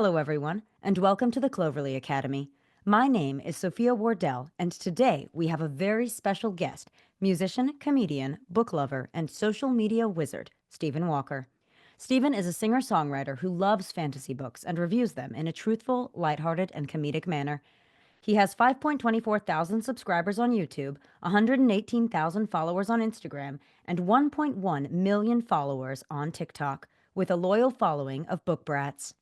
Hello, everyone, and welcome to the Cloverly Academy. My name is Sophia Wardell, and today we have a very special guest, musician, comedian, book lover, and social media wizard, Stephen Walker. Stephen is a singer-songwriter who loves fantasy books and reviews them in a truthful, lighthearted, and comedic manner. He has 5.24 thousand subscribers on YouTube, 118,000 followers on Instagram, and 1.1 million followers on TikTok, with a loyal following of book brats.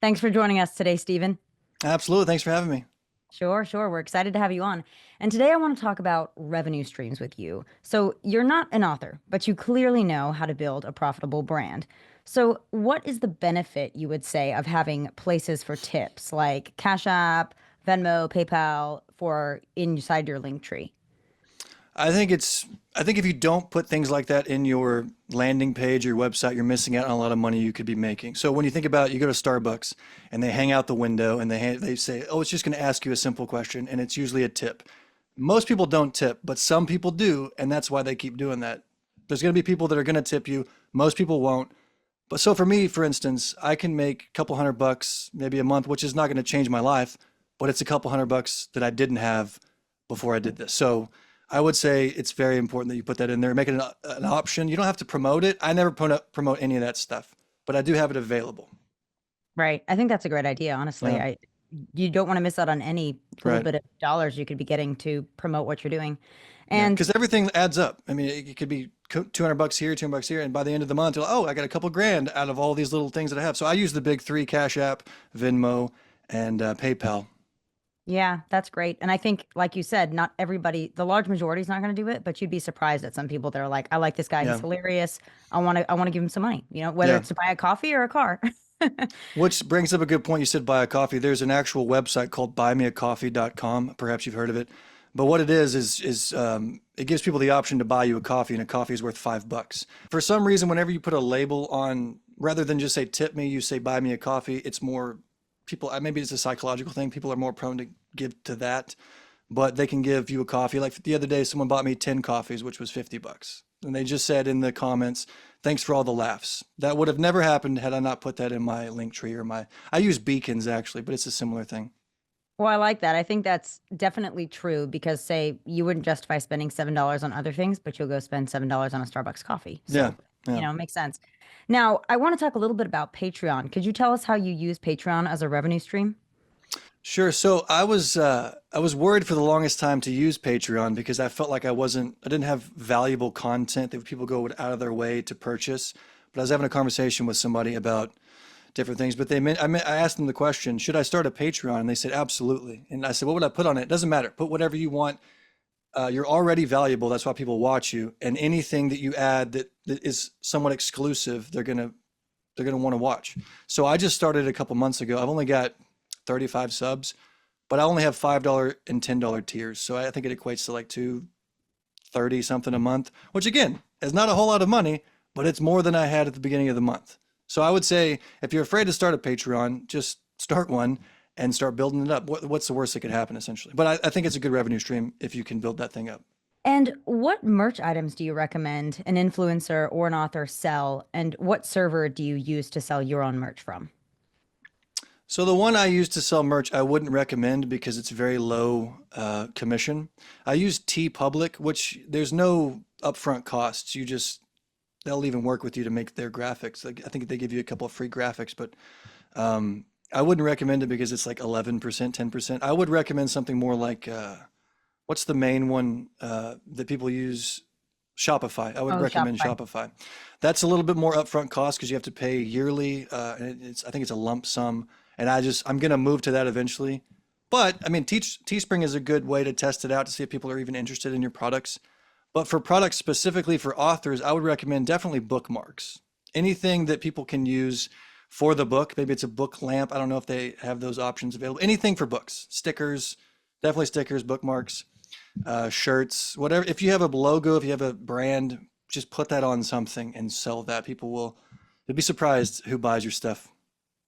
Thanks for joining us today, Stephen. Absolutely. Thanks for having me. Sure, sure. We're excited to have you on. And today I want to talk about revenue streams with you. So, you're not an author, but you clearly know how to build a profitable brand. So, what is the benefit, you would say, of having places for tips like Cash App, Venmo, PayPal for inside your link tree? I think if you don't put things like that in your landing page, your website, you're missing out on a lot of money you could be making. So when you think about it, you go to Starbucks and they hang out the window and they say, "Oh, it's just going to ask you a simple question," and it's usually a tip. Most people don't tip, but some people do, and that's why they keep doing that. There's going to be people that are going to tip you. Most people won't. But so for me, for instance, I can make a couple $100 maybe a month, which is not going to change my life, but it's a couple $100 that I didn't have before I did this. So I would say it's very important that you put that in there, make it an option. You don't have to promote it. I never promote any of that stuff, but I do have it available. Right. I think that's a great idea, honestly. Yeah, You don't want to miss out on any little right. bit of dollars you could be getting to promote what you're doing. Yeah, And because everything adds up. I mean, it could be $200 here, $200 here, and by the end of the month, you're like, oh, I got a couple grand out of all these little things that I have. So I use the big three: Cash App, Venmo, and PayPal. yeah, that's great. And I think, like you said, not everybody, the large majority is not going to do it, but you'd be surprised at some people that are like, I like this guy. He's Yeah, hilarious. I want to give him some money, whether yeah. it's to buy a coffee or a car. Which brings up a good point. You said buy a coffee. There's an actual website called buymeacoffee.com. Perhaps you've heard of it. But what it is it gives people the option to buy you a coffee, and a coffee is worth $5. For some reason, whenever you put a label on, rather than just say tip me, you say buy me a coffee. It's more people. Maybe it's a psychological thing. People are more prone to give to that, but they can give you a coffee. Like the other day, someone bought me 10 coffees, which was $50. And they just said in the comments, thanks for all the laughs. That would have never happened had I not put that in my link tree or I use beacons actually, but it's a similar thing. Well, I like that. I think that's definitely true because, say, you wouldn't justify spending $7 on other things, but you'll go spend $7 on a Starbucks coffee. Yeah. So, Yeah. it makes sense. Now, I want to talk a little bit about Patreon. Could you tell us how you use Patreon as a revenue stream? Sure. So I was worried for the longest time to use Patreon because I felt like I didn't have valuable content that people go out of their way to purchase. But I was having a conversation with somebody about different things. But I asked them the question, should I start a Patreon? And they said absolutely. And I said, what would I put on it? It doesn't matter. Put whatever you want. You're already valuable. That's why people watch you. And anything that you add that is somewhat exclusive, they're gonna want to watch. So I just started a couple months ago. I've only got 35 subs, but I only have $5 and $10 tiers. So I think it equates to like 230 something a month, which again is not a whole lot of money, but it's more than I had at the beginning of the month. So I would say if you're afraid to start a Patreon, just start one and start building it up. What's the worst that could happen essentially? But I think it's a good revenue stream if you can build that thing up. And what merch items do you recommend an influencer or an author sell? And what server do you use to sell your own merch from? So the one I use to sell merch, I wouldn't recommend because it's very low commission. I use T Public, which there's no upfront costs. They'll even work with you to make their graphics. Like, I think they give you a couple of free graphics, but I wouldn't recommend it because it's like 11%, 10%. I would recommend something more like what's the main one that people use? Shopify. I would Oh, recommend Shopify. Shopify. That's a little bit more upfront cost because you have to pay yearly, and I think it's a lump sum. And I'm gonna move to that eventually. But I mean, Teespring is a good way to test it out to see if people are even interested in your products. But for products specifically for authors, I would recommend definitely bookmarks. Anything that people can use for the book. Maybe it's a book lamp. I don't know if they have those options available. Anything for books, stickers, definitely stickers, bookmarks, shirts, whatever. If you have a logo, if you have a brand, just put that on something and sell that. You'll be surprised who buys your stuff.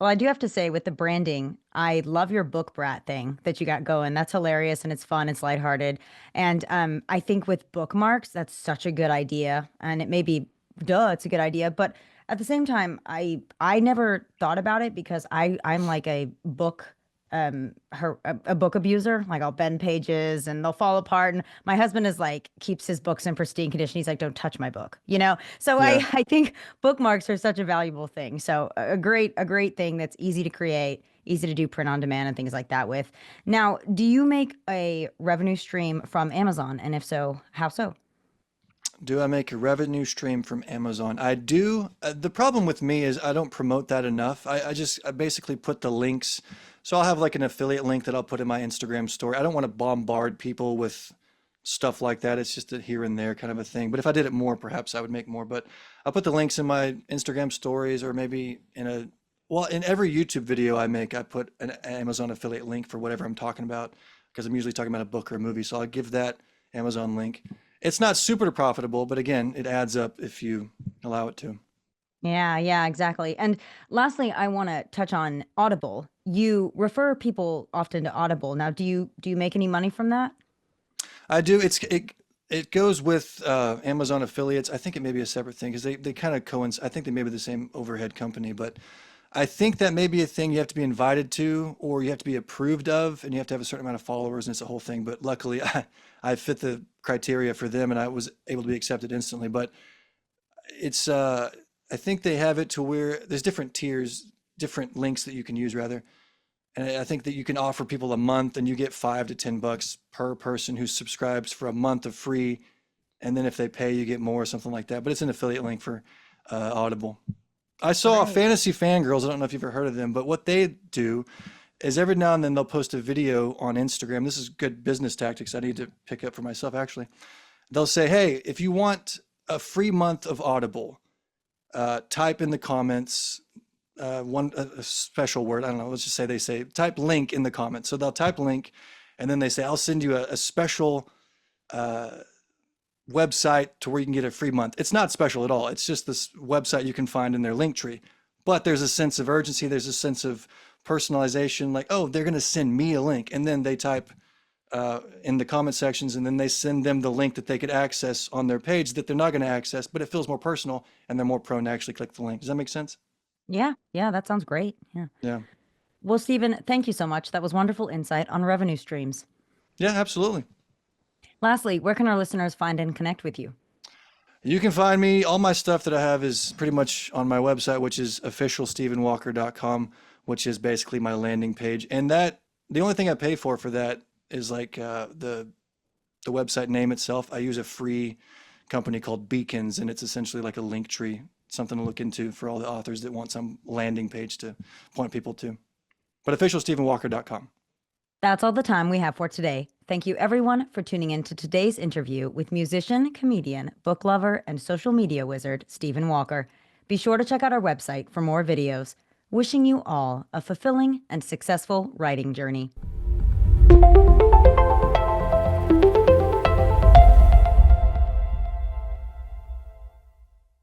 Well, I do have to say, with the branding, I love your book brat thing that you got going. That's hilarious and it's fun, it's lighthearted. And I think with bookmarks, that's such a good idea. And it may be, duh, it's a good idea. But at the same time, I never thought about it because I'm like a book a book abuser. Like I'll bend pages and they'll fall apart. And my husband is like keeps his books in pristine condition. He's like, don't touch my book, you know? So Yeah. I think bookmarks are such a valuable thing. So a great thing that's easy to create, easy to do print on demand and things like that with. Now, do you make a revenue stream from Amazon? And if so, how so? Do I make a revenue stream from Amazon? I do. The problem with me is I don't promote that enough. I basically put the links. So I'll have like an affiliate link that I'll put in my Instagram story. I don't want to bombard people with stuff like that. It's just a here and there kind of a thing. But if I did it more, perhaps I would make more. But I'll put the links in my Instagram stories or maybe well, in every YouTube video I make, I put an Amazon affiliate link for whatever I'm talking about because I'm usually talking about a book or a movie. So I'll give that Amazon link. It's not super profitable, but again, it adds up if you allow it to. Yeah, yeah, exactly. And lastly, I want to touch on Audible. You refer people often to Audible. Now, do you make any money from that? I do. It goes with Amazon affiliates. I think it may be a separate thing because they kind of coincide. I think they may be the same overhead company, but I think that may be a thing you have to be invited to or you have to be approved of, and you have to have a certain amount of followers, and it's a whole thing. But luckily, I fit the criteria for them, and I was able to be accepted instantly. But it's I think they have it to where there's different tiers, different links that you can use rather. And I think that you can offer people a month and you get $5 to $10 per person who subscribes for a month of free. And then if they pay, you get more or something like that. But it's an affiliate link for Audible. I saw Right. Fantasy Fangirls. I don't know if you've ever heard of them, but what they do is every now and then they'll post a video on Instagram. This is good business tactics I need to pick up for myself, actually. They'll say, hey, if you want a free month of Audible, type in the comments a special word. I don't know. Let's just say they say type link in the comments. So they'll type link, and then they say I'll send you a special uh, website to where you can get a free month. It's not special at all. It's just this website you can find in their link tree. But there's a sense of urgency. There's a sense of personalization. Like, oh, they're going to send me a link, and then they type in the comment sections, and then they send them the link that they could access on their page that they're not going to access, but it feels more personal, and they're more prone to actually click the link. Does that make sense? Yeah, yeah, that sounds great. Yeah. Yeah. Well, Stephen, thank you so much. That was wonderful insight on revenue streams. Yeah, absolutely. Lastly, where can our listeners find and connect with you? You can find me. All my stuff that I have is pretty much on my website, which is officialstephenwalker.com, which is basically my landing page. And that the only thing I pay for that is like the website name itself. I use a free company called Beacons, and it's essentially like a link tree, something to look into for all the authors that want some landing page to point people to. But officialstephenwalker.com. That's all the time we have for today. Thank you, everyone, for tuning in to today's interview with musician, comedian, book lover, and social media wizard, Stephen Walker. Be sure to check out our website for more videos. Wishing you all a fulfilling and successful writing journey.